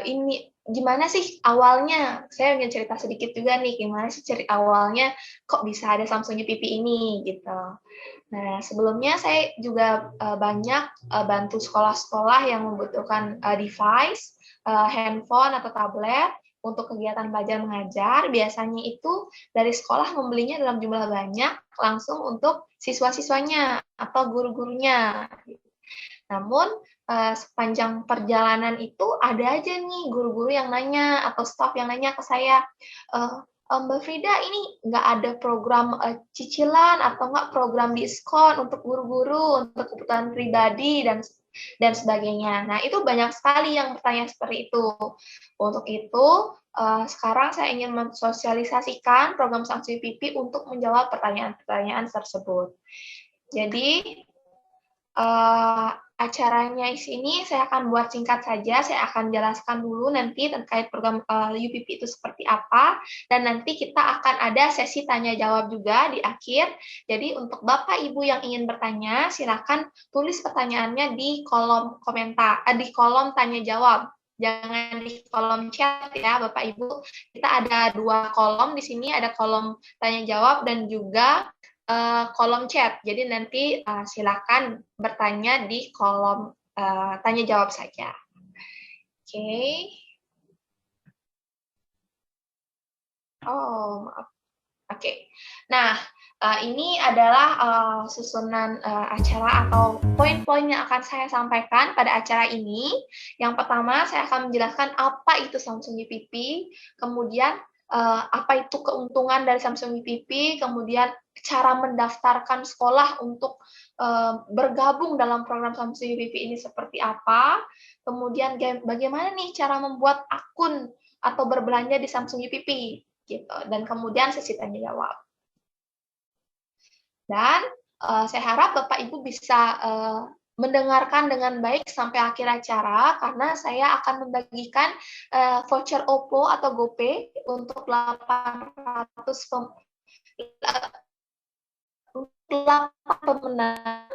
Ini gimana sih awalnya? Saya ingin cerita sedikit juga nih, gimana sih awalnya kok bisa ada Samsung UPP ini gitu. Nah, sebelumnya saya juga banyak bantu sekolah-sekolah yang membutuhkan device, handphone atau tablet untuk kegiatan belajar mengajar. Biasanya itu dari sekolah membelinya dalam jumlah banyak langsung untuk siswa-siswanya atau guru-gurunya. Namun sepanjang perjalanan itu ada aja nih guru-guru yang nanya atau staff yang nanya ke saya, Mbak Frida, ini nggak ada program cicilan atau nggak program diskon untuk guru-guru untuk kebutuhan pribadi dan sebagainya. Nah, itu banyak sekali yang bertanya seperti itu. Untuk itu, sekarang saya ingin mensosialisasikan program Sanksi UPP untuk menjawab pertanyaan-pertanyaan tersebut. Jadi, acaranya di sini saya akan buat singkat saja, saya akan jelaskan dulu nanti terkait program UPP itu seperti apa, dan nanti kita akan ada sesi tanya-jawab juga di akhir. Jadi untuk Bapak Ibu yang ingin bertanya, silakan tulis pertanyaannya di kolom komentar, di kolom tanya-jawab. Jangan di kolom chat ya Bapak Ibu. Kita ada 2 kolom di sini, ada kolom tanya-jawab dan juga kolom chat. Jadi nanti silakan bertanya di kolom tanya jawab saja. Oke. Oh, maaf. Oke. Nah, ini adalah susunan acara atau poin-poin yang akan saya sampaikan pada acara ini. Yang pertama, saya akan menjelaskan apa itu Samsung UPP, kemudian apa itu keuntungan dari Samsung UPP, kemudian cara mendaftarkan sekolah untuk bergabung dalam program Samsung UPP ini seperti apa, kemudian bagaimana nih cara membuat akun atau berbelanja di Samsung UPP, gitu. Dan kemudian sesi tanya jawab. Dan saya harap Bapak Ibu bisa mendengarkan dengan baik sampai akhir acara karena saya akan membagikan voucher OPPO atau GoPay untuk 800 pemenang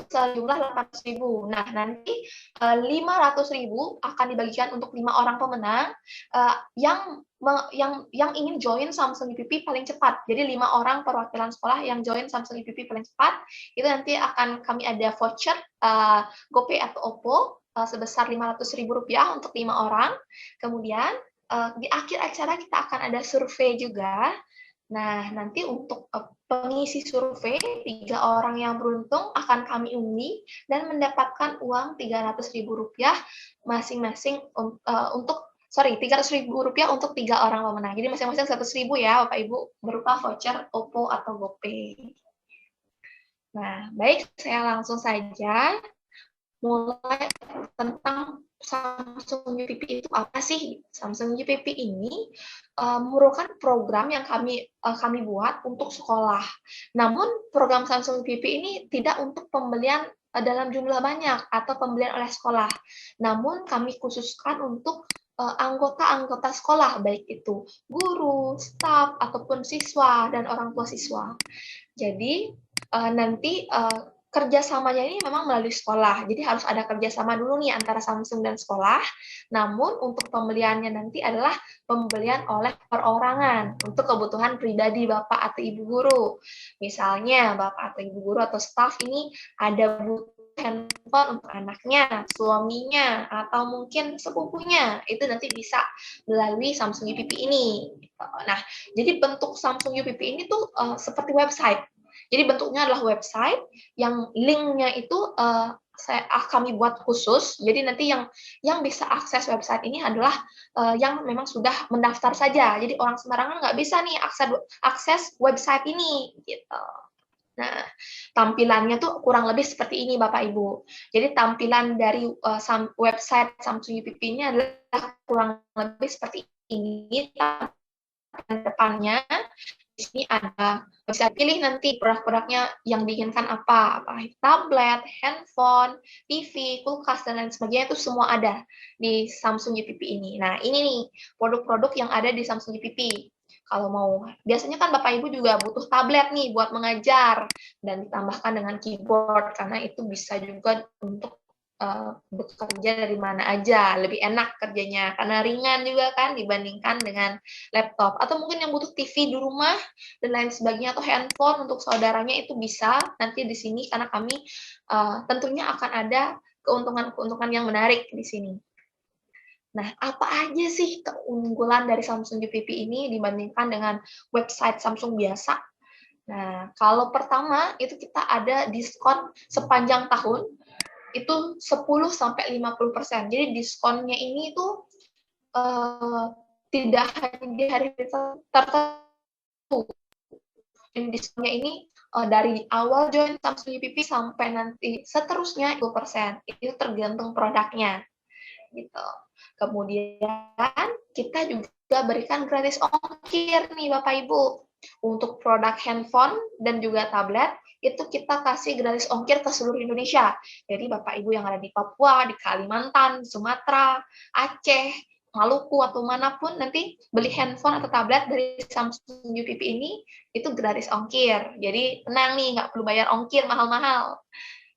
sejumlah 800.000. Nah, nanti 500.000 akan dibagikan untuk 5 orang pemenang yang ingin join Samsung UPP paling cepat. Jadi 5 orang perwakilan sekolah yang join Samsung UPP paling cepat, itu nanti akan kami ada voucher GoPay atau OPPO sebesar Rp500.000 untuk 5 orang. Kemudian di akhir acara kita akan ada survei juga. Nah, nanti untuk pengisi survei, 3 orang yang beruntung akan kami undi dan mendapatkan uang Rp300.000 masing-masing untuk Rp300.000 untuk 3 orang pemenang. Jadi masing-masing 100.000 ya, Bapak Ibu, berupa voucher OPPO atau GoPay. Nah, baik, saya langsung saja mulai tentang Samsung UPP itu apa sih? Samsung UPP ini merupakan program yang kami buat untuk sekolah. Namun program Samsung UPP ini tidak untuk pembelian dalam jumlah banyak atau pembelian oleh sekolah. Namun kami khususkan untuk anggota-anggota sekolah, baik itu guru, staf, ataupun siswa dan orang tua siswa. Jadi nanti kerjasamanya ini memang melalui sekolah, jadi harus ada kerjasama dulu nih antara Samsung dan sekolah. Namun untuk pembeliannya nanti adalah pembelian oleh perorangan untuk kebutuhan pribadi Bapak atau Ibu guru. Misalnya Bapak atau Ibu guru atau staf ini ada butuh handphone untuk anaknya, suaminya, atau mungkin sepupunya, itu nanti bisa melalui Samsung UPP ini. Nah, jadi bentuk Samsung UPP ini tuh seperti website. Jadi bentuknya adalah website yang linknya itu kami buat khusus. Jadi nanti yang bisa akses website ini adalah yang memang sudah mendaftar saja. Jadi orang sembarangan nggak bisa nih akses website ini gitu. Nah, tampilannya tuh kurang lebih seperti ini Bapak Ibu. Jadi tampilan dari website Samsung UPP ini adalah kurang lebih seperti ini. Depannya di sini ada, bisa pilih nanti produk-produknya yang diinginkan apa tablet, handphone, TV, kulkas, dan lain sebagainya, itu semua ada di Samsung UPP ini. Nah, ini nih produk-produk yang ada di Samsung UPP. Kalau mau, biasanya kan Bapak Ibu juga butuh tablet nih buat mengajar, dan ditambahkan dengan keyboard, karena itu bisa juga untuk bekerja dari mana aja, lebih enak kerjanya karena ringan juga kan dibandingkan dengan laptop. Atau mungkin yang butuh TV di rumah dan lain sebagainya atau handphone untuk saudaranya itu bisa nanti di sini karena kami tentunya akan ada keuntungan-keuntungan yang menarik di sini. Nah, apa aja sih keunggulan dari Samsung UPP ini dibandingkan dengan website Samsung biasa? Nah, kalau pertama itu kita ada diskon sepanjang tahun itu 10-50%. Jadi diskonnya ini tuh tidak hanya di hari tertentu. Diskonnya ini dari awal join Samsung UPP sampai nanti seterusnya 10%. Itu tergantung produknya. Gitu. Kemudian kita juga berikan gratis ongkir nih Bapak Ibu. Untuk produk handphone dan juga tablet, itu kita kasih gratis ongkir ke seluruh Indonesia. Jadi Bapak Ibu yang ada di Papua, di Kalimantan, Sumatera, Aceh, Maluku, atau manapun nanti beli handphone atau tablet dari Samsung UPP ini, itu gratis ongkir. Jadi tenang nih, nggak perlu bayar ongkir mahal-mahal.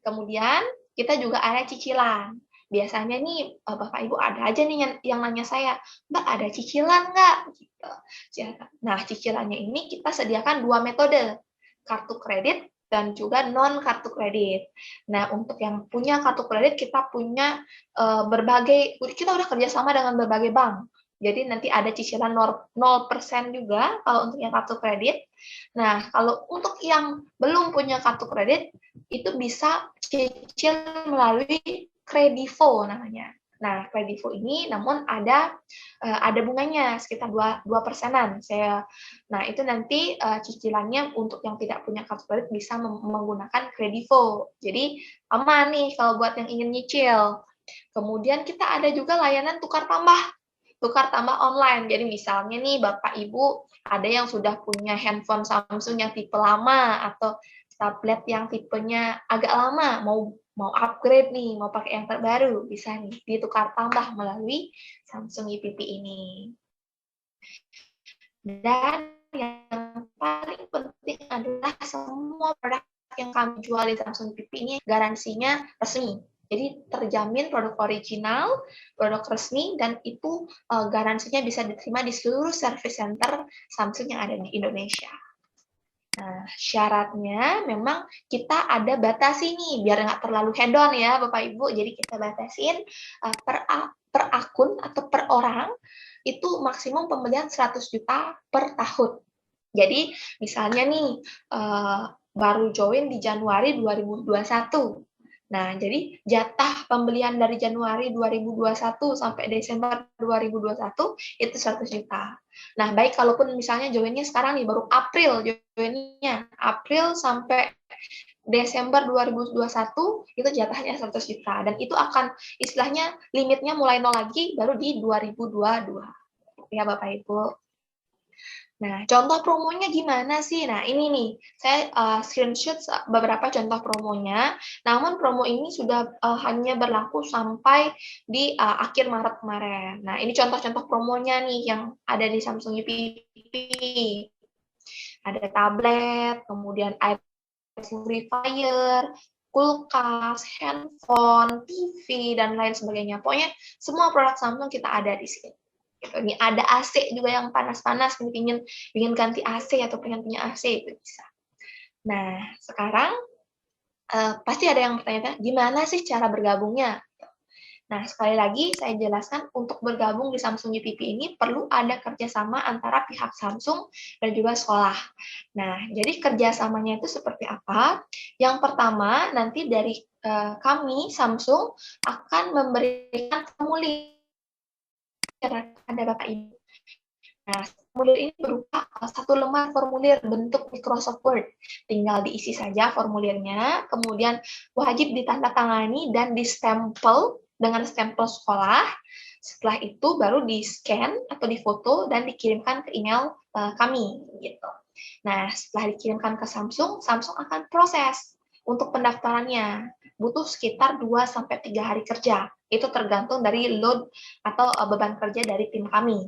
Kemudian kita juga ada cicilan. Biasanya nih Bapak Ibu ada aja nih yang nanya saya, Mbak ada cicilan nggak? Gitu. Nah cicilannya ini kita sediakan 2 metode, kartu kredit dan juga non kartu kredit. Nah untuk yang punya kartu kredit kita punya kita udah kerjasama dengan berbagai bank. Jadi nanti ada cicilan 0% juga kalau untuk yang kartu kredit. Nah kalau untuk yang belum punya kartu kredit itu bisa cicil melalui Kredivo namanya. Nah, Kredivo ini namun ada bunganya sekitar 2%-an. Nah, itu nanti cicilannya untuk yang tidak punya kartu kredit bisa menggunakan Kredivo. Jadi aman nih kalau buat yang ingin nyicil. Kemudian kita ada juga layanan tukar tambah online. Jadi misalnya nih Bapak Ibu ada yang sudah punya handphone Samsung yang tipe lama atau tablet yang tipenya agak lama, mau upgrade nih, mau pakai yang terbaru, bisa nih ditukar tambah melalui Samsung UPP ini. Dan yang paling penting adalah semua produk yang kami jual di Samsung UPP ini garansinya resmi. Jadi terjamin produk original, produk resmi, dan itu garansinya bisa diterima di seluruh service center Samsung yang ada di Indonesia. Nah, syaratnya memang kita ada batasi nih, biar nggak terlalu hedon ya Bapak Ibu. Jadi kita batasin per akun atau per orang, itu maksimum pembelian 100 juta per tahun. Jadi misalnya nih, baru join di Januari 2021. Nah, jadi jatah pembelian dari Januari 2021 sampai Desember 2021 itu 100 juta. Nah, baik kalaupun misalnya joinnya sekarang nih, baru April joinnya, April sampai Desember 2021 itu jatahnya 100 juta. Dan itu akan istilahnya limitnya mulai nol lagi baru di 2022. Ya Bapak Ibu. Nah, contoh promonya gimana sih? Nah, ini nih, saya screenshot beberapa contoh promonya, namun promo ini sudah hanya berlaku sampai di akhir Maret kemarin. Nah, ini contoh-contoh promonya nih yang ada di Samsung UPP. Ada tablet, kemudian air purifier, kulkas, handphone, TV, dan lain sebagainya. Pokoknya semua produk Samsung kita ada di sini. Gitu. Ini ada AC juga yang panas-panas, ingin ganti AC atau pengen punya AC itu bisa. Nah, sekarang pasti ada yang bertanya, gimana sih cara bergabungnya? Nah, sekali lagi saya jelaskan untuk bergabung di Samsung UPP ini perlu ada kerjasama antara pihak Samsung dan juga sekolah. Nah, jadi kerjasamanya itu seperti apa? Yang pertama, nanti dari kami, Samsung, akan memberikan formulir pada Bapak Ibu. Nah, formulir ini berupa satu lembar formulir bentuk Microsoft Word. Tinggal diisi saja formulirnya, kemudian wajib ditandatangani dan distempel dengan stempel sekolah. Setelah itu baru di-scan atau difoto dan dikirimkan ke email kami gitu. Nah, setelah dikirimkan ke Samsung, Samsung akan proses untuk pendaftarannya. Butuh sekitar 2-3 hari kerja. Itu tergantung dari load atau beban kerja dari tim kami.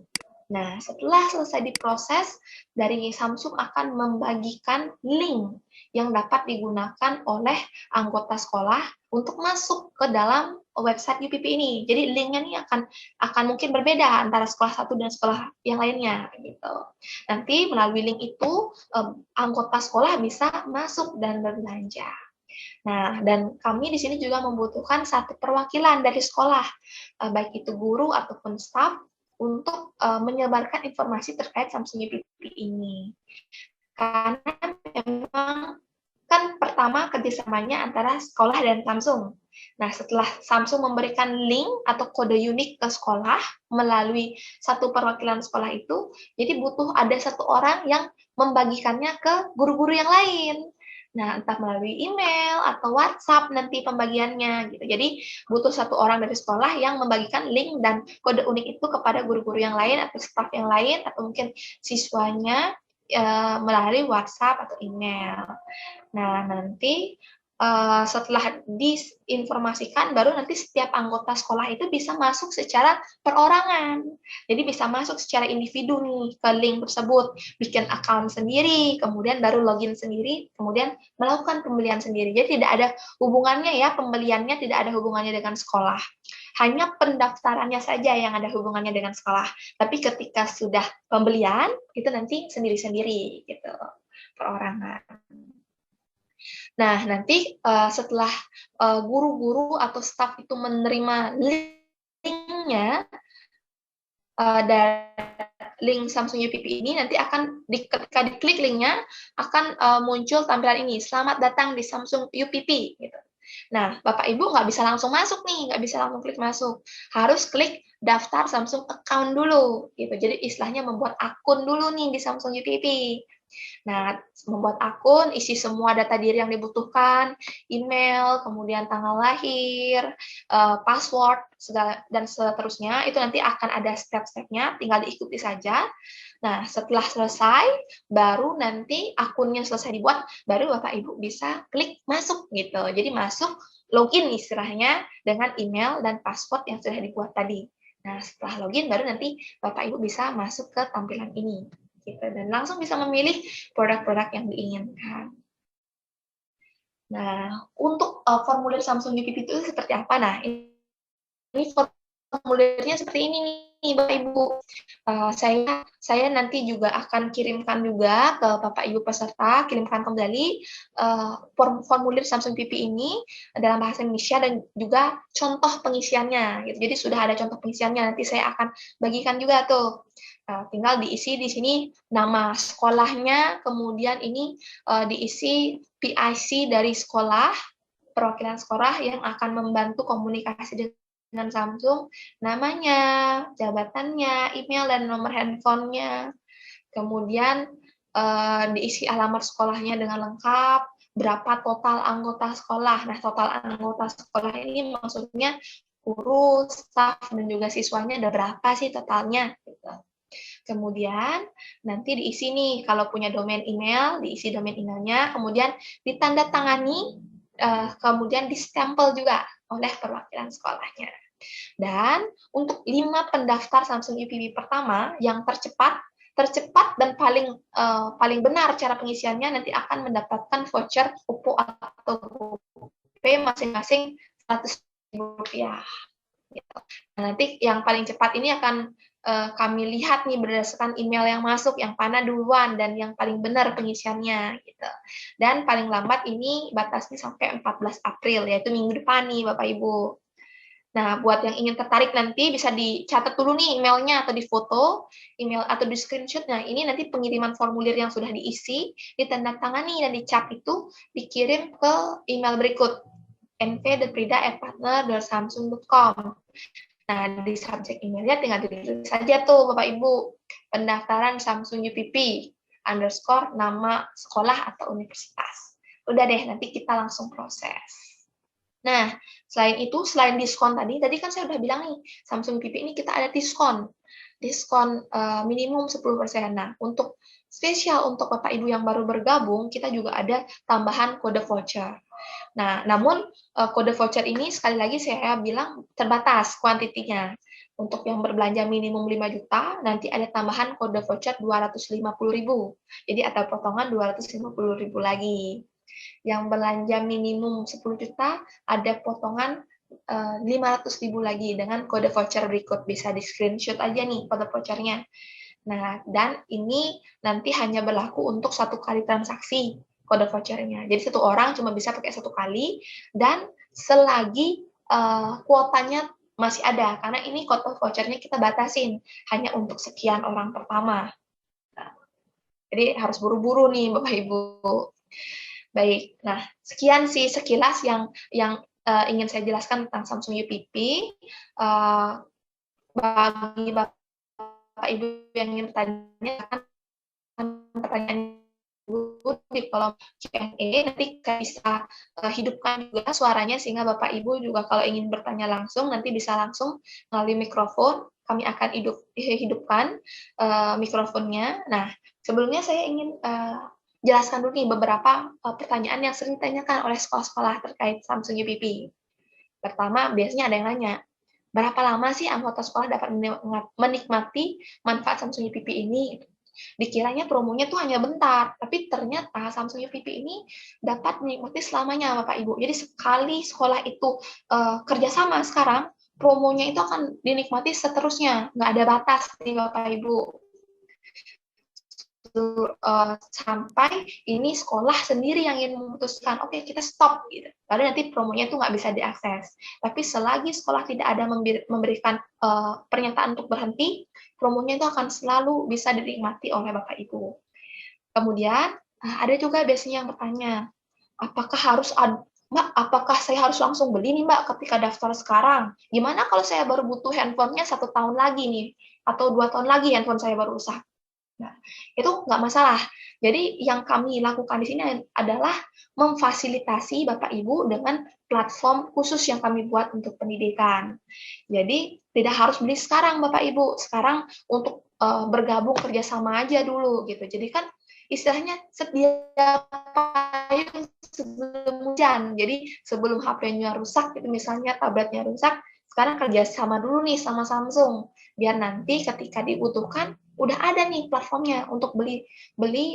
Nah, setelah selesai diproses, dari Samsung akan membagikan link yang dapat digunakan oleh anggota sekolah untuk masuk ke dalam website UPP ini. Jadi linknya nih akan mungkin berbeda antara sekolah satu dan sekolah yang lainnya gitu. Nanti melalui link itu anggota sekolah bisa masuk dan berbelanja. Nah, dan kami di sini juga membutuhkan satu perwakilan dari sekolah, baik itu guru ataupun staf, untuk menyebarkan informasi terkait Samsung UPP ini. Karena memang kan pertama kerjasamanya antara sekolah dan Samsung. Nah, setelah Samsung memberikan link atau kode unik ke sekolah melalui satu perwakilan sekolah itu, jadi butuh ada satu orang yang membagikannya ke guru-guru yang lain. Nah, entah melalui email atau WhatsApp nanti pembagiannya gitu. Jadi butuh satu orang dari sekolah yang membagikan link dan kode unik itu kepada guru-guru yang lain atau staf yang lain atau mungkin siswanya melalui WhatsApp atau email. Nah, nanti setelah diinformasikan, baru nanti setiap anggota sekolah itu bisa masuk secara perorangan. Jadi bisa masuk secara individu nih ke link tersebut, bikin account sendiri, kemudian baru login sendiri, kemudian melakukan pembelian sendiri. Jadi tidak ada hubungannya ya, pembeliannya tidak ada hubungannya dengan sekolah. Hanya pendaftarannya saja yang ada hubungannya dengan sekolah. Tapi ketika sudah pembelian, itu nanti sendiri-sendiri gitu, perorangan. Nah, nanti setelah guru-guru atau staf itu menerima link-nya dari link Samsung UPP ini, nanti akan ketika diklik link-nya akan muncul tampilan ini, selamat datang di Samsung UPP gitu. Nah, Bapak Ibu nggak bisa langsung masuk nih, nggak bisa langsung klik masuk. Harus klik daftar Samsung account dulu gitu. Jadi istilahnya membuat akun dulu nih di Samsung UPP. Nah, membuat akun, isi semua data diri yang dibutuhkan, email, kemudian tanggal lahir, password, segala, dan seterusnya, itu nanti akan ada step-stepnya, tinggal diikuti saja. Nah, setelah selesai, baru nanti akunnya selesai dibuat, baru Bapak Ibu bisa klik masuk gitu. Jadi masuk, login istilahnya dengan email dan password yang sudah dibuat tadi. Nah, setelah login, baru nanti Bapak Ibu bisa masuk ke tampilan ini. Gitu, dan langsung bisa memilih produk-produk yang diinginkan. Nah, untuk formulir Samsung UPP itu seperti apa? Nah, ini formulirnya seperti ini nih, Bapak Ibu. Saya nanti juga akan kirimkan juga ke Bapak Ibu peserta, kirimkan kembali formulir Samsung UPP ini dalam bahasa Indonesia dan juga contoh pengisiannya. Gitu. Jadi sudah ada contoh pengisiannya, nanti saya akan bagikan juga tuh. Tinggal diisi di sini nama sekolahnya, kemudian ini diisi PIC dari sekolah, perwakilan sekolah yang akan membantu komunikasi dengan Samsung, namanya, jabatannya, email, dan nomor handphonenya. Kemudian diisi alamat sekolahnya dengan lengkap, berapa total anggota sekolah. Nah, total anggota sekolah ini maksudnya guru, staf, dan juga siswanya ada berapa sih totalnya. Gitu. Kemudian nanti diisi nih, kalau punya domain email, diisi domain emailnya, kemudian ditandatangani, kemudian distempel juga oleh perwakilan sekolahnya. Dan untuk 5 pendaftar Samsung UPP pertama yang tercepat dan paling benar cara pengisiannya nanti akan mendapatkan voucher OPPO atau GoPay masing-masing Rp100.000. Gitu. Nah, nanti yang paling cepat ini akan kami lihat nih berdasarkan email yang masuk, yang mana duluan dan yang paling benar pengisiannya gitu. Dan paling lambat ini batasnya sampai 14 April, yaitu minggu depan nih Bapak Ibu. Nah, buat yang ingin tertarik nanti bisa dicatat dulu nih emailnya atau difoto, email atau di screenshot. Nah, ini nanti pengiriman formulir yang sudah diisi, ditandatangani dan dicap itu dikirim ke email berikut, nv.prida@partner.samsung.com. Nah, di subjek emailnya tinggal ditulis saja tuh Bapak Ibu, pendaftaran Samsung UPP, _ nama sekolah atau universitas. Udah deh, nanti kita langsung proses. Nah, selain diskon tadi kan saya udah bilang nih, Samsung UPP ini kita ada diskon minimum 10%. Nah, untuk spesial untuk Bapak Ibu yang baru bergabung, kita juga ada tambahan kode voucher. Nah, namun kode voucher ini sekali lagi saya bilang terbatas kuantitinya. Untuk yang berbelanja minimum 5 juta, nanti ada tambahan kode voucher 250.000. Jadi ada potongan 250.000 lagi. Yang belanja minimum 10 juta, ada potongan 500.000 lagi dengan kode voucher berikut. Bisa di screenshot aja nih kode vouchernya. Nah, dan ini nanti hanya berlaku untuk 1 kali transaksi kode vouchernya. Jadi 1 orang cuma bisa pakai 1 kali, dan selagi kuotanya masih ada, karena ini kode vouchernya kita batasin hanya untuk sekian orang pertama. Nah, jadi harus buru-buru nih Bapak Ibu. Baik, nah sekian sih sekilas yang ingin saya jelaskan tentang Samsung UPP. Bagi Bapak Ibu yang ingin bertanya, pertanyaan di kolom Q&A, nanti bisa hidupkan juga suaranya sehingga Bapak Ibu juga kalau ingin bertanya langsung nanti bisa langsung melalui mikrofon, kami akan hidupkan mikrofonnya. Nah, sebelumnya saya ingin jelaskan dulu nih beberapa pertanyaan yang sering ditanyakan oleh sekolah-sekolah terkait Samsung UPP. Pertama, biasanya ada yang nanya, berapa lama sih anggota sekolah dapat menikmati manfaat Samsung UPP ini? Dikiranya promonya tuh hanya bentar, tapi ternyata Samsung UPP ini dapat menikmati selamanya Bapak Ibu. Jadi sekali sekolah itu kerjasama sekarang, promonya itu akan dinikmati seterusnya, nggak ada batas nih Bapak Ibu. Sampai ini sekolah sendiri yang ingin memutuskan, oke, kita stop gitu. Lalu nanti promonya itu nggak bisa diakses. Tapi selagi sekolah tidak ada memberikan pernyataan untuk berhenti, promonya itu akan selalu bisa dinikmati oleh Bapak Ibu. Kemudian ada juga biasanya yang bertanya, Mbak, apakah saya harus langsung beli nih Mbak ketika daftar sekarang? Gimana kalau saya baru butuh handphonenya 1 tahun lagi nih, atau 2 tahun lagi handphone saya baru rusak? Nah, itu nggak masalah. Jadi yang kami lakukan di sini adalah memfasilitasi Bapak Ibu dengan platform khusus yang kami buat untuk pendidikan. Jadi tidak harus beli sekarang Bapak Ibu. Sekarang untuk bergabung kerjasama aja dulu gitu. Jadi kan istilahnya sedia payung sebelum hujan. Jadi sebelum HP-nya rusak, itu misalnya tabletnya rusak, sekarang kerjasama dulu nih sama Samsung. Biar nanti ketika dibutuhkan udah ada nih platformnya untuk beli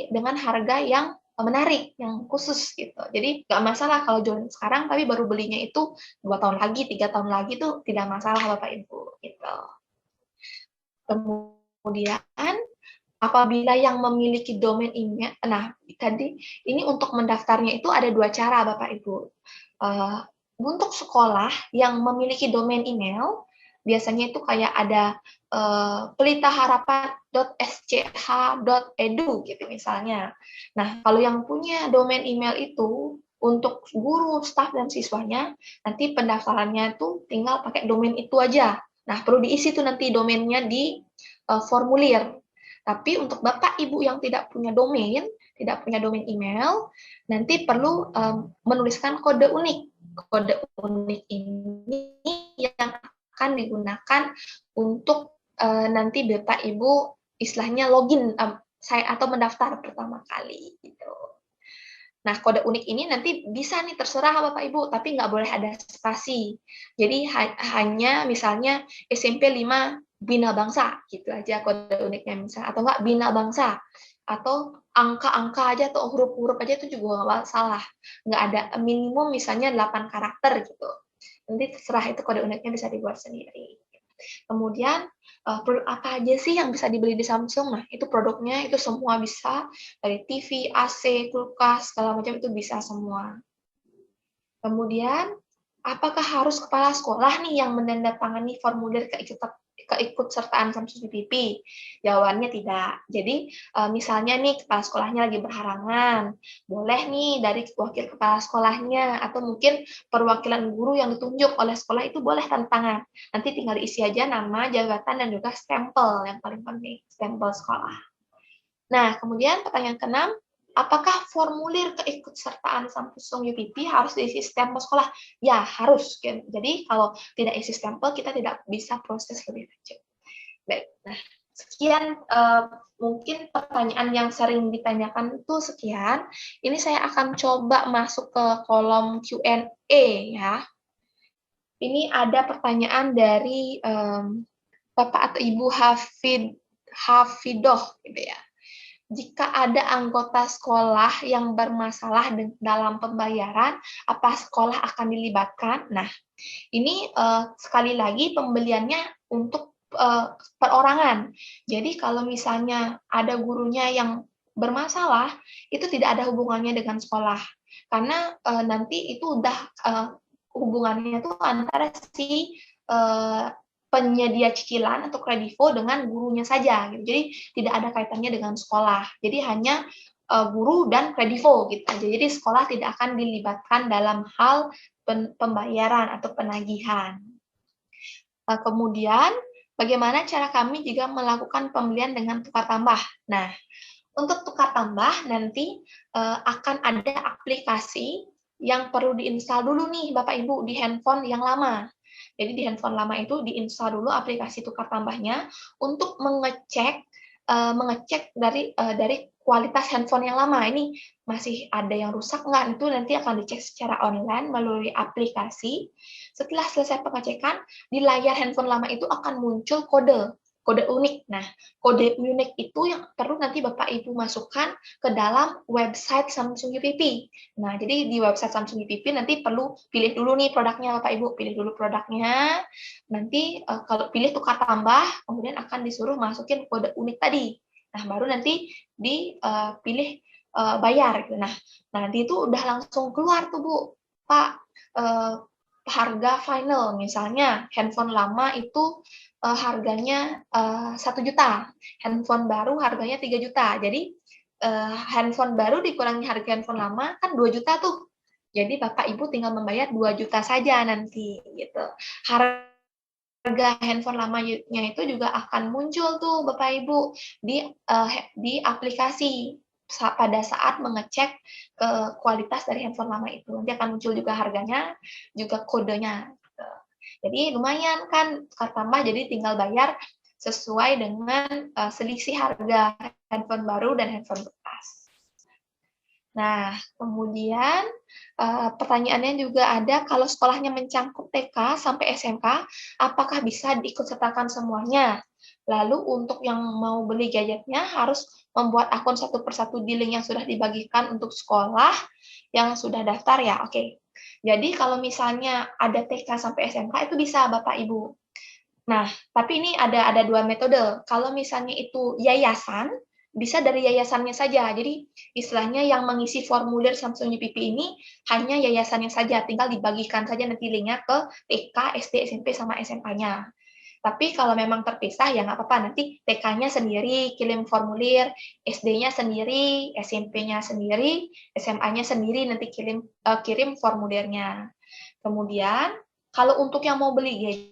dengan harga yang menarik, yang khusus gitu. Jadi nggak masalah kalau join sekarang, tapi baru belinya itu 2 tahun lagi, 3 tahun lagi tuh tidak masalah Bapak Ibu gitu. Kemudian apabila yang memiliki domain email, nah tadi ini untuk mendaftarnya itu ada 2 cara Bapak Ibu. Untuk sekolah yang memiliki domain email, biasanya itu kayak ada pelitaharapan.sch.edu gitu misalnya. Nah, kalau yang punya domain email itu untuk guru, staf, dan siswanya, nanti pendaftarannya itu tinggal pakai domain itu aja. Nah, perlu diisi tuh nanti domainnya di formulir. Tapi untuk Bapak Ibu yang tidak punya domain email, nanti perlu menuliskan kode unik. Kode unik ini yang akan digunakan untuk nanti Bapak Ibu istilahnya login atau mendaftar pertama kali gitu. Nah, kode unik ini nanti bisa nih terserah Bapak Ibu, tapi nggak boleh ada spasi. Jadi hanya misalnya SMP 5 Bina Bangsa gitu aja kode uniknya misalnya, atau nggak Bina Bangsa, atau angka-angka aja atau huruf-huruf aja itu juga nggak salah. Nggak ada minimum misalnya 8 karakter gitu. Nanti terserah itu kode uniknya bisa dibuat sendiri. Kemudian produk apa aja sih yang bisa dibeli di Samsung? Nah, itu produknya itu semua bisa, dari TV, AC, kulkas, segala macam itu bisa semua. Kemudian, apakah harus kepala sekolah nih yang menandatangani formulir keikutsertaan Samsung UPP? Jawabannya tidak. Jadi, misalnya nih kepala sekolahnya lagi berhalangan, boleh nih dari wakil kepala sekolahnya, atau mungkin perwakilan guru yang ditunjuk oleh sekolah itu boleh tanda tangan. Nanti tinggal diisi aja nama, jabatan, dan juga stempel yang paling penting, stempel sekolah. Nah, kemudian pertanyaan ke-6, apakah formulir keikutsertaan Samsung UPP harus diisi stempel sekolah? Ya, harus. Jadi, kalau tidak isi stempel, kita tidak bisa proses lebih lanjut. Baik, nah, sekian mungkin pertanyaan yang sering ditanyakan itu sekian. Ini saya akan coba masuk ke kolom Q&A ya. Ini ada pertanyaan dari Bapak atau Ibu Hafidoh gitu ya. Jika ada anggota sekolah yang bermasalah dalam pembayaran, apa sekolah akan dilibatkan? Nah, ini sekali lagi pembeliannya untuk perorangan. Jadi kalau misalnya ada gurunya yang bermasalah, itu tidak ada hubungannya dengan sekolah. Karena nanti itu udah hubungannya itu antara si penyedia cicilan atau kredivo dengan gurunya saja gitu. Jadi tidak ada kaitannya dengan sekolah. Jadi hanya guru dan kredivo gitu aja. Jadi sekolah tidak akan dilibatkan dalam hal pembayaran atau penagihan. Kemudian bagaimana cara kami juga melakukan pembelian dengan tukar tambah. Nah, untuk tukar tambah nanti akan ada aplikasi yang perlu diinstal dulu nih Bapak Ibu di handphone yang lama. Jadi di handphone lama itu diinstal dulu aplikasi tukar tambahnya untuk mengecek dari kualitas handphone yang lama. Ini masih ada yang rusak nggak? Itu nanti akan dicek secara online melalui aplikasi. Setelah selesai pengecekan, di layar handphone lama itu akan muncul kode unik. Nah, kode unik itu yang perlu nanti Bapak Ibu masukkan ke dalam website Samsung UPP. Nah, jadi di website Samsung UPP nanti perlu pilih dulu nih produknya Bapak Ibu, pilih dulu produknya. Nanti kalau pilih tukar tambah, kemudian akan disuruh masukin kode unik tadi. Nah, baru nanti dipilih bayar gitu. Nah, nanti itu udah langsung keluar tuh Bu, Pak, harga final. Misalnya handphone lama itu harganya 1 juta, handphone baru harganya 3 juta. Jadi handphone baru dikurangi harga handphone lama kan 2 juta tuh. Jadi Bapak Ibu tinggal membayar 2 juta saja nanti gitu. Harga handphone lamanya itu juga akan muncul tuh Bapak Ibu di aplikasi pada saat mengecek kualitas dari handphone lama itu. Nanti akan muncul juga harganya, juga kodenya. Jadi lumayan kan tukar tambah, jadi tinggal bayar sesuai dengan selisih harga handphone baru dan handphone bekas. Nah, kemudian pertanyaannya juga ada, kalau sekolahnya mencangkup TK sampai SMK, apakah bisa diikutsertakan semuanya? Lalu untuk yang mau beli gadgetnya harus membuat akun satu persatu di link yang sudah dibagikan untuk sekolah yang sudah daftar ya, oke. Jadi kalau misalnya ada TK sampai SMK itu bisa Bapak Ibu. Nah, tapi ini ada 2 metode. Kalau misalnya itu yayasan, bisa dari yayasannya saja. Jadi istilahnya yang mengisi formulir Samsung UPP ini hanya yayasannya saja, tinggal dibagikan saja nanti linknya ke TK, SD, SMP, sama SMA-nya. Tapi kalau memang terpisah ya nggak apa-apa, nanti TK-nya sendiri kirim formulir, SD-nya sendiri, SMP-nya sendiri, SMA-nya sendiri nanti kirim formulirnya. Kemudian kalau untuk yang mau beli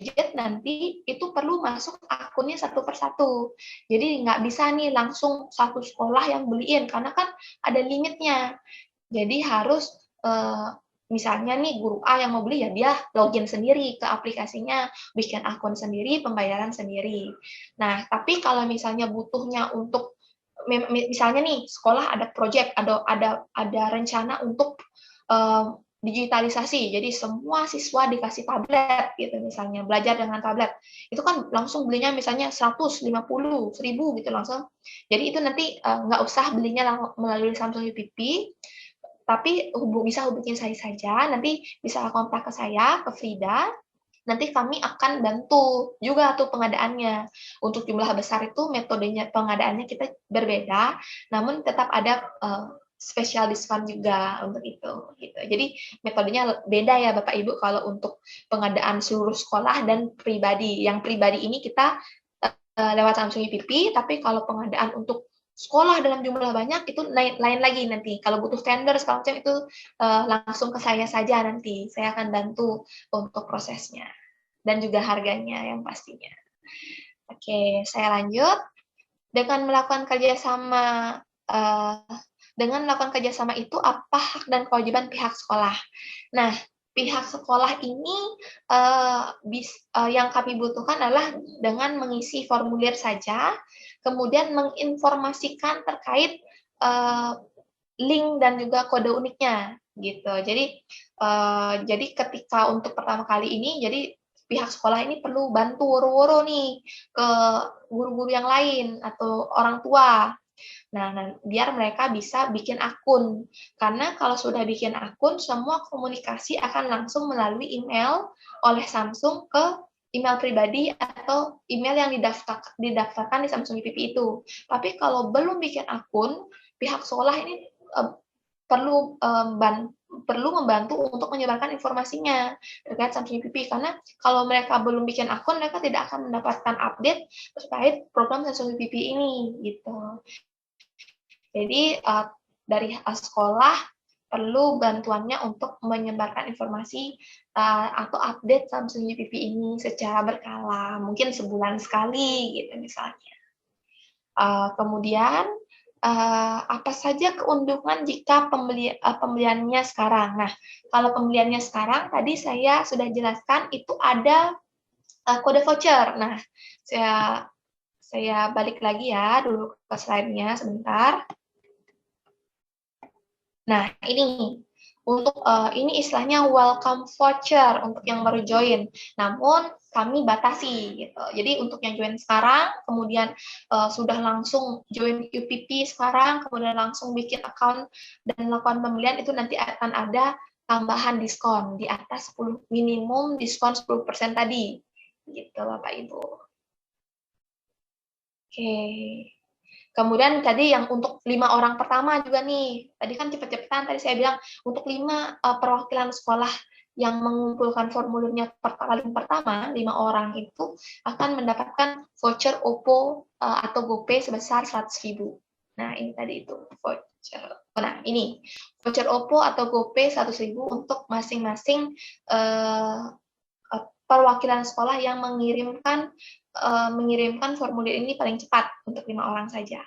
gadget nanti itu perlu masuk akunnya satu persatu. Jadi nggak bisa nih langsung satu sekolah yang beliin karena kan ada limitnya. Jadi harus misalnya nih guru A yang mau beli ya dia login sendiri ke aplikasinya, bikin akun sendiri, pembayaran sendiri. Nah, tapi kalau misalnya butuhnya untuk misalnya nih sekolah ada project, ada rencana untuk digitalisasi, jadi semua siswa dikasih tablet gitu misalnya, belajar dengan tablet. Itu kan langsung belinya misalnya 100, 50, 1000 gitu langsung. Jadi itu nanti nggak usah belinya melalui Samsung UPP, tapi bisa hubungin saya saja, nanti bisa kontak ke saya, ke Frida, nanti kami akan bantu juga tuh pengadaannya. Untuk jumlah besar itu metodenya pengadaannya kita berbeda, namun tetap ada special diskon juga untuk itu. Gitu. Jadi metodenya beda ya Bapak Ibu kalau untuk pengadaan seluruh sekolah dan pribadi. Yang pribadi ini kita lewat Samsung UPP, tapi kalau pengadaan untuk sekolah dalam jumlah banyak itu lain lagi nanti. Kalau butuh tender segala macam itu langsung ke saya saja nanti. Saya akan bantu untuk prosesnya dan juga harganya yang pastinya. Oke, saya lanjut. Dengan melakukan kerjasama itu apa hak dan kewajiban pihak sekolah? Nah, pihak sekolah ini yang kami butuhkan adalah dengan mengisi formulir saja, kemudian menginformasikan terkait link dan juga kode uniknya gitu. Jadi ketika untuk pertama kali ini, jadi pihak sekolah ini perlu bantu woro-woro nih ke guru-guru yang lain atau orang tua. Nah, biar mereka bisa bikin akun. Karena kalau sudah bikin akun, semua komunikasi akan langsung melalui email oleh Samsung ke email pribadi atau email yang didaftarkan di Samsung UPP itu. Tapi kalau belum bikin akun, pihak sekolah ini perlu membantu untuk menyebarkan informasinya terkait Samsung UPP, karena kalau mereka belum bikin akun, mereka tidak akan mendapatkan update terkait program Samsung UPP ini gitu. Jadi dari sekolah perlu bantuannya untuk menyebarkan informasi atau update Samsung UPP ini secara berkala, mungkin sebulan sekali gitu misalnya. Kemudian apa saja keuntungan jika pembeliannya sekarang? Nah, kalau pembeliannya sekarang tadi saya sudah jelaskan itu ada kode voucher. Nah, saya balik lagi ya dulu ke slide-nya sebentar. Nah, ini untuk ini istilahnya welcome voucher untuk yang baru join. Namun kami batasi gitu. Jadi untuk yang join sekarang, kemudian sudah langsung join UPP sekarang, kemudian langsung bikin account dan melakukan pembelian, itu nanti akan ada tambahan diskon di atas 10, minimum diskon 10% tadi. Gitu Bapak Ibu. Oke. Kemudian tadi yang untuk 5 orang pertama juga nih, tadi kan cepet-cepetan tadi saya bilang untuk 5 perwakilan sekolah yang mengumpulkan formulirnya paling pertama, 5 orang itu akan mendapatkan voucher OPPO atau GoPay sebesar 100.000. Nah, ini tadi itu voucher. Nah, ini voucher OPPO atau GoPay 100.000 untuk masing-masing perwakilan sekolah yang mengirimkan formulir ini paling cepat untuk 5 orang saja.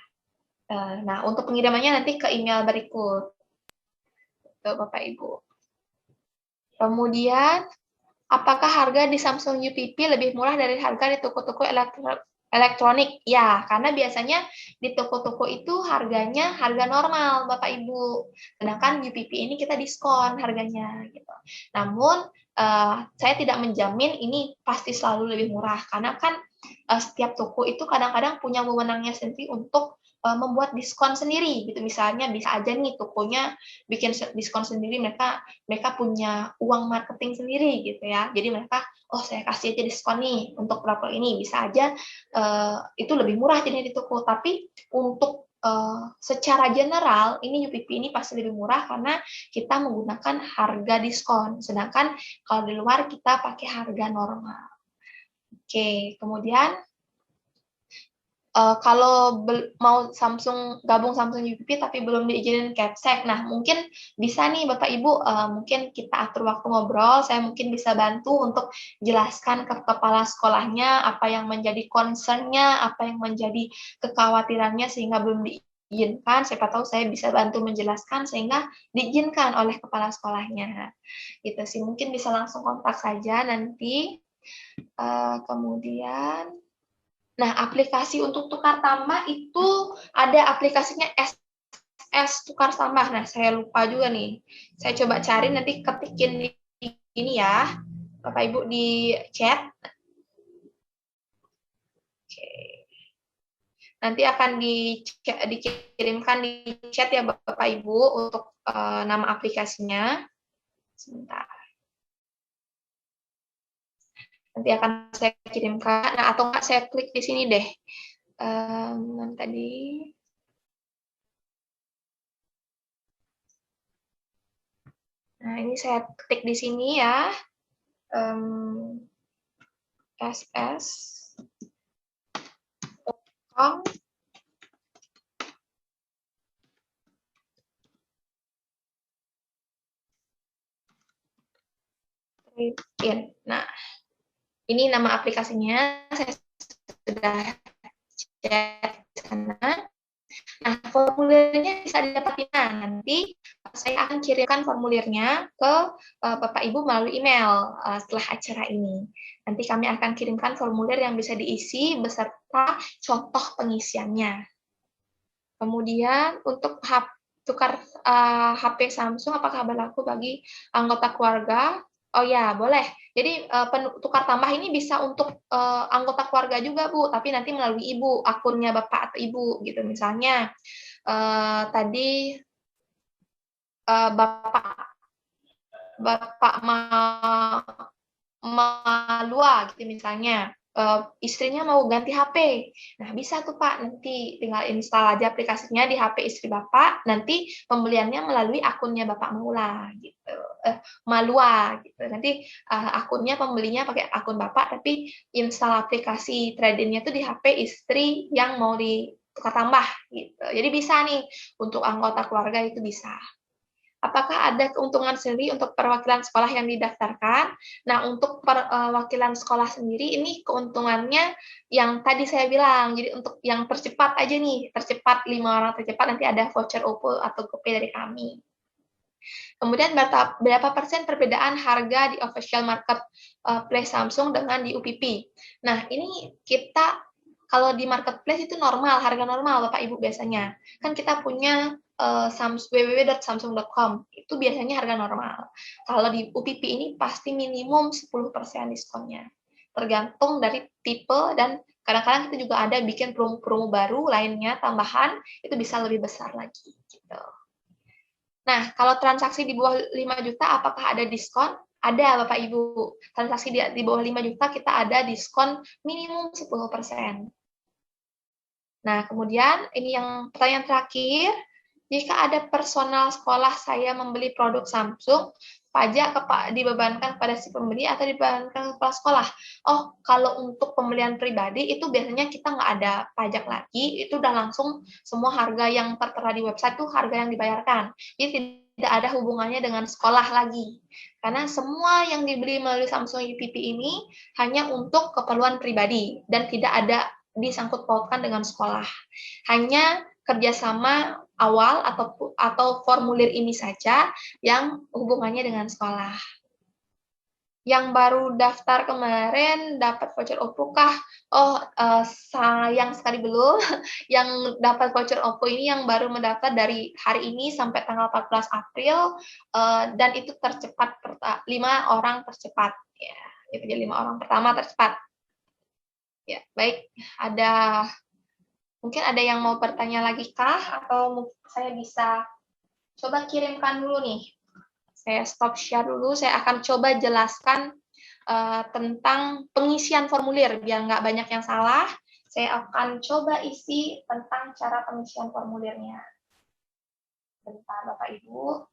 Nah, untuk pengirimannya nanti ke email berikut, ke Bapak Ibu. Kemudian, apakah harga di Samsung UPP lebih murah dari harga di toko-toko elektronik? Ya, karena biasanya di toko-toko itu harganya harga normal, Bapak Ibu. Sedangkan UPP ini kita diskon harganya. Gitu. Namun, saya tidak menjamin ini pasti selalu lebih murah, karena kan setiap toko itu kadang-kadang punya wewenangnya sendiri untuk membuat diskon sendiri gitu. Misalnya bisa aja nih tokonya bikin diskon sendiri, mereka punya uang marketing sendiri gitu ya. Jadi mereka, oh saya kasih aja diskon nih untuk produk ini, bisa aja itu lebih murah jadi di toko. Tapi untuk secara general ini UPP ini pasti lebih murah karena kita menggunakan harga diskon. Sedangkan kalau di luar kita pakai harga normal. Oke, kemudian kalau mau gabung Samsung UPP tapi belum diizinin Capsec, nah mungkin bisa nih Bapak Ibu, mungkin kita atur waktu ngobrol, saya mungkin bisa bantu untuk jelaskan ke kepala sekolahnya apa yang menjadi concern-nya, apa yang menjadi kekhawatirannya sehingga belum diizinkan, siapa tahu saya bisa bantu menjelaskan sehingga diizinkan oleh kepala sekolahnya. Gitu sih, mungkin bisa langsung kontak saja nanti. Kemudian nah, aplikasi untuk tukar tambah itu ada aplikasinya SS tukar tambah. Nah, saya lupa juga nih. Saya coba cari, nanti ketikin di ini ya, Bapak Ibu di chat. Oke. Nanti akan dikirimkan di chat ya Bapak Ibu untuk nama aplikasinya. Sebentar. Nanti akan saya kirimkan, nah, atau enggak saya klik di sini deh. Tadi. Nah, ini saya ketik di sini ya. ss.com in. Nah, ini nama aplikasinya, saya sudah chat di sana. Nah, formulirnya bisa didapatin. Nanti saya akan kirimkan formulirnya ke Bapak Ibu melalui email setelah acara ini. Nanti kami akan kirimkan formulir yang bisa diisi beserta contoh pengisiannya. Kemudian untuk tukar HP Samsung apakah berlaku bagi anggota keluarga? Oh ya, boleh. Jadi tukar tambah ini bisa untuk anggota keluarga juga, Bu, tapi nanti melalui Ibu, akunnya Bapak atau Ibu gitu. Misalnya tadi Bapak Bapak Malua gitu misalnya, istrinya mau ganti HP. Nah, bisa tuh Pak, nanti tinggal install aja aplikasinya di HP istri Bapak, nanti pembeliannya melalui akunnya Bapak Maula gitu. Malua gitu. Nanti akunnya pembelinya pakai akun Bapak, tapi install aplikasi trade-in-nya tuh di HP istri yang mau ditukar tambah gitu. Jadi bisa nih untuk anggota keluarga itu bisa. Apakah ada keuntungan sendiri untuk perwakilan sekolah yang didaftarkan? Nah, untuk perwakilan sekolah sendiri ini keuntungannya yang tadi saya bilang, jadi untuk yang tercepat aja nih, tercepat 5 orang tercepat nanti ada voucher OVO atau GoPay dari kami. Kemudian berapa persen perbedaan harga di official market place Samsung dengan di UPP? Nah, ini kita kalau di marketplace itu normal, harga normal Bapak Ibu biasanya. Kan kita punya www.samsung.com, itu biasanya harga normal. Kalau di UPP ini pasti minimum 10% diskonnya. Tergantung dari tipe dan kadang-kadang kita juga ada bikin promo-promo baru lainnya tambahan, itu bisa lebih besar lagi gitu. Nah, kalau transaksi di bawah 5 juta apakah ada diskon? Ada Bapak Ibu. Transaksi di bawah 5 juta kita ada diskon minimum 10%. Nah, kemudian ini yang pertanyaan terakhir, jika ada personal sekolah saya membeli produk Samsung, pajak dibebankan pada si pembeli atau dibebankan kepala sekolah? Oh, kalau untuk pembelian pribadi itu biasanya kita nggak ada pajak lagi, itu udah langsung semua harga yang tertera di website itu harga yang dibayarkan. Jadi tidak ada hubungannya dengan sekolah lagi. Karena semua yang dibeli melalui Samsung UPP ini hanya untuk keperluan pribadi dan tidak ada disangkut pautkan dengan sekolah. Hanya kerjasama awal atau formulir ini saja yang hubungannya dengan sekolah. Yang baru daftar kemarin dapat voucher OVO kah? Oh, sayang sekali belum. Yang dapat voucher OVO ini yang baru mendaftar dari hari ini sampai tanggal 14 April, dan itu tercepat 5 orang tercepat. Ya, itu jadi 5 orang pertama tercepat. Ya, baik. Mungkin ada yang mau bertanya lagi kah? Atau mungkin saya bisa coba kirimkan dulu nih. Saya stop share dulu, saya akan coba jelaskan tentang pengisian formulir, biar nggak banyak yang salah. Saya akan coba isi tentang cara pengisian formulirnya. Bentar, Bapak Ibu.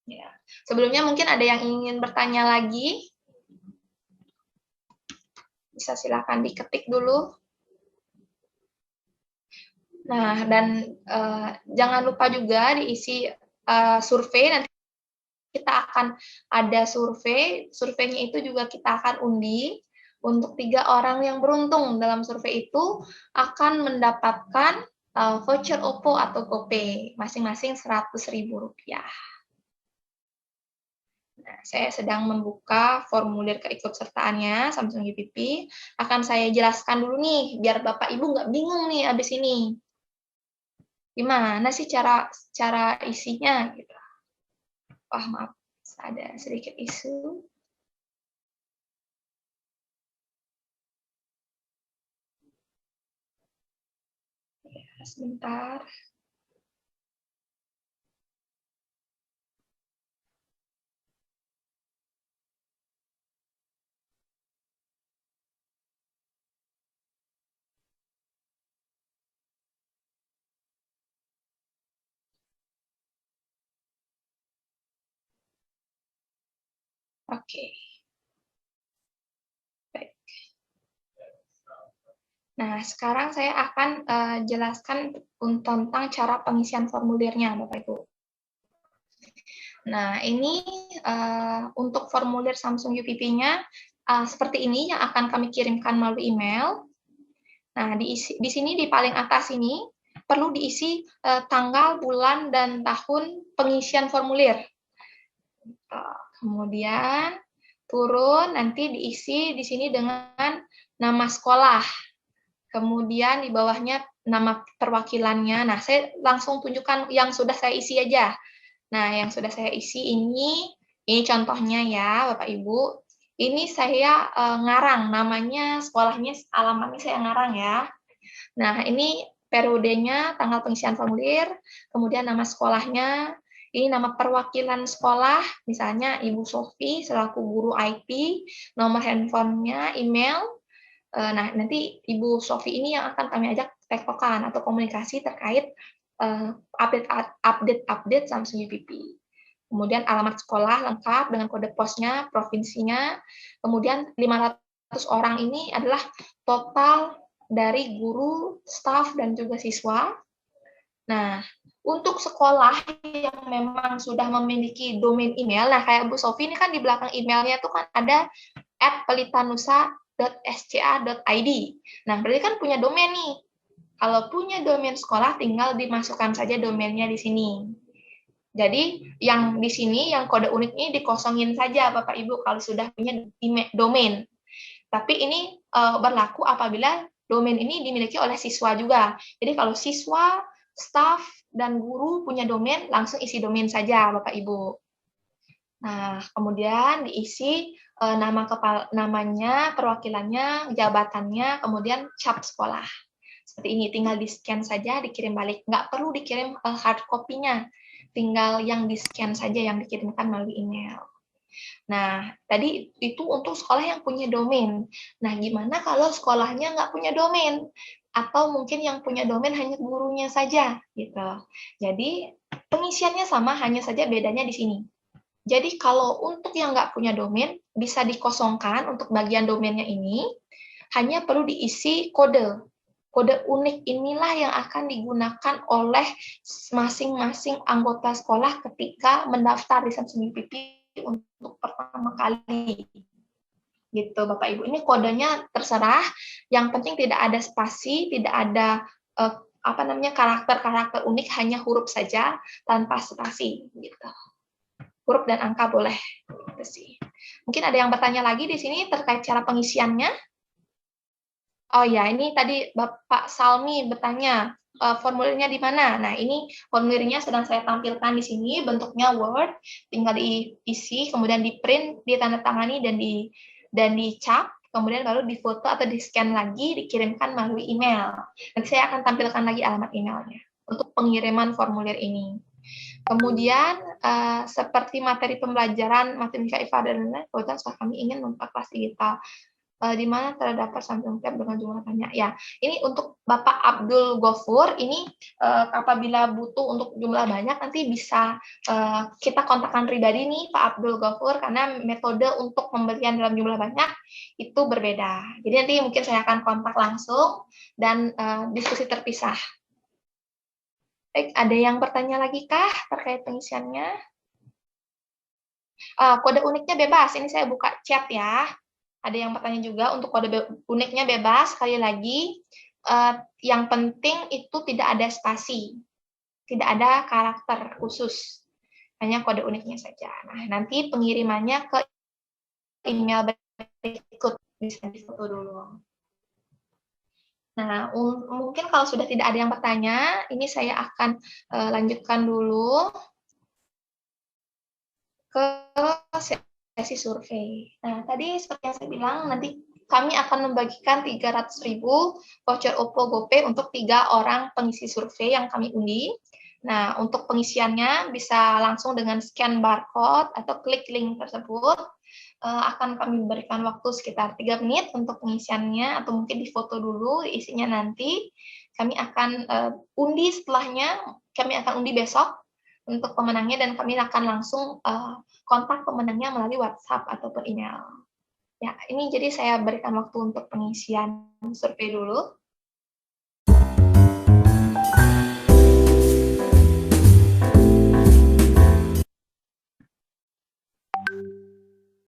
Ya. Sebelumnya mungkin ada yang ingin bertanya lagi. Bisa silakan diketik dulu. Nah, dan jangan lupa juga diisi survei. Nanti kita akan ada surveinya itu juga kita akan undi. Untuk 3 orang yang beruntung dalam survei itu akan mendapatkan voucher OVO atau GoPay, masing-masing Rp100.000. Nah, saya sedang membuka formulir keikutsertaannya Samsung UPP. Akan saya jelaskan dulu nih, biar Bapak Ibu nggak bingung nih abis ini. Gimana sih cara isinya? Gitu. Wah, maaf, ada sedikit isu. Ya, sebentar. Oke. Baik. Nah, sekarang saya akan jelaskan tentang cara pengisian formulirnya, Bapak Ibu. Nah, ini untuk formulir Samsung UPP-nya seperti ini yang akan kami kirimkan melalui email. Nah, di sini di paling atas ini perlu diisi tanggal, bulan, dan tahun pengisian formulir. Kemudian turun nanti diisi di sini dengan nama sekolah. Kemudian di bawahnya nama perwakilannya. Nah, saya langsung tunjukkan yang sudah saya isi aja. Nah, yang sudah saya isi ini contohnya ya, Bapak Ibu. Ini saya ngarang, namanya sekolahnya, alamatnya saya ngarang ya. Nah, ini periodenya, tanggal pengisian formulir, kemudian nama sekolahnya, ini nama perwakilan sekolah, misalnya Ibu Sofi selaku guru IT, nomor handphonenya, email. Nah, nanti Ibu Sofi ini yang akan kami ajak tektokan atau komunikasi terkait update Samsung UPP. Kemudian alamat sekolah lengkap dengan kode posnya, provinsinya. Kemudian 500 orang ini adalah total dari guru, staf, dan juga siswa. Nah, untuk sekolah yang memang sudah memiliki domain email, nah kayak Bu Sofi ini kan di belakang emailnya tuh kan ada @pelitanusa.sca.id. Nah, berarti kan punya domain nih. Kalau punya domain sekolah, tinggal dimasukkan saja domainnya di sini. Jadi, yang di sini, yang kode unik ini dikosongin saja, Bapak Ibu, kalau sudah punya domain. Tapi ini berlaku apabila domain ini dimiliki oleh siswa juga. Jadi, kalau siswa, staf, dan guru punya domain, langsung isi domain saja, Bapak Ibu. Nah, kemudian diisi namanya, perwakilannya, jabatannya, kemudian cap sekolah. Seperti ini, tinggal di-scan saja, dikirim balik. Nggak perlu dikirim hard copy-nya, tinggal yang di-scan saja yang dikirimkan melalui email. Nah, tadi itu untuk sekolah yang punya domain. Nah, gimana kalau sekolahnya nggak punya domain? Atau mungkin yang punya domain hanya gurunya saja, gitu. Jadi, pengisiannya sama, hanya saja bedanya di sini. Jadi, kalau untuk yang nggak punya domain, bisa dikosongkan untuk bagian domainnya ini, hanya perlu diisi kode. Kode unik inilah yang akan digunakan oleh masing-masing anggota sekolah ketika mendaftar di Samsung UPP untuk pertama kali. Gitu, Bapak Ibu. Ini kodenya terserah, yang penting tidak ada spasi, tidak ada karakter-karakter unik, hanya huruf saja tanpa spasi gitu. Huruf dan angka boleh. Gitu sih. Mungkin ada yang bertanya lagi di sini terkait cara pengisiannya. Oh ya, ini tadi Bapak Salmi bertanya, formulirnya di mana? Nah, ini formulirnya sedang saya tampilkan di sini, bentuknya Word, tinggal diisi, kemudian di-print, ditandatangani, dan dicap, kemudian baru difoto atau di-scan lagi, dikirimkan melalui email. Nanti saya akan tampilkan lagi alamat emailnya untuk pengiriman formulir ini. Kemudian, seperti materi pembelajaran matematika IPA dan lain-lain, kebetulan kami ingin membuka kelas digital di mana terdapat Samsung Tab dengan jumlah banyak. Ya, ini untuk Bapak Abdul Gofur, ini apabila butuh untuk jumlah banyak, nanti bisa kita kontakkan pribadi nih Pak Abdul Gofur, karena metode untuk pembelian dalam jumlah banyak itu berbeda. Jadi nanti mungkin saya akan kontak langsung dan diskusi terpisah. Baik, ada yang bertanya lagi kah terkait pengisiannya? Kode uniknya bebas, ini saya buka chat ya. Ada yang bertanya juga untuk kode uniknya bebas, sekali lagi, yang penting itu tidak ada spasi, tidak ada karakter khusus, hanya kode uniknya saja. Nah, nanti pengirimannya ke email berikut, bisa difoto dulu. Nah, mungkin kalau sudah tidak ada yang bertanya, ini saya akan lanjutkan dulu ke sesi survei. Nah, tadi seperti yang saya bilang, nanti kami akan membagikan 300.000 voucher OPPO GoPay untuk 3 orang pengisi survei yang kami undi. Nah, untuk pengisiannya bisa langsung dengan scan barcode atau klik link tersebut. Akan kami berikan waktu sekitar 3 menit untuk pengisiannya, atau mungkin difoto dulu isinya nanti. Kami akan undi setelahnya, kami akan undi besok untuk pemenangnya, dan kami akan langsung kontak pemenangnya melalui WhatsApp ataupun email. Ya, ini jadi saya berikan waktu untuk pengisian survei dulu.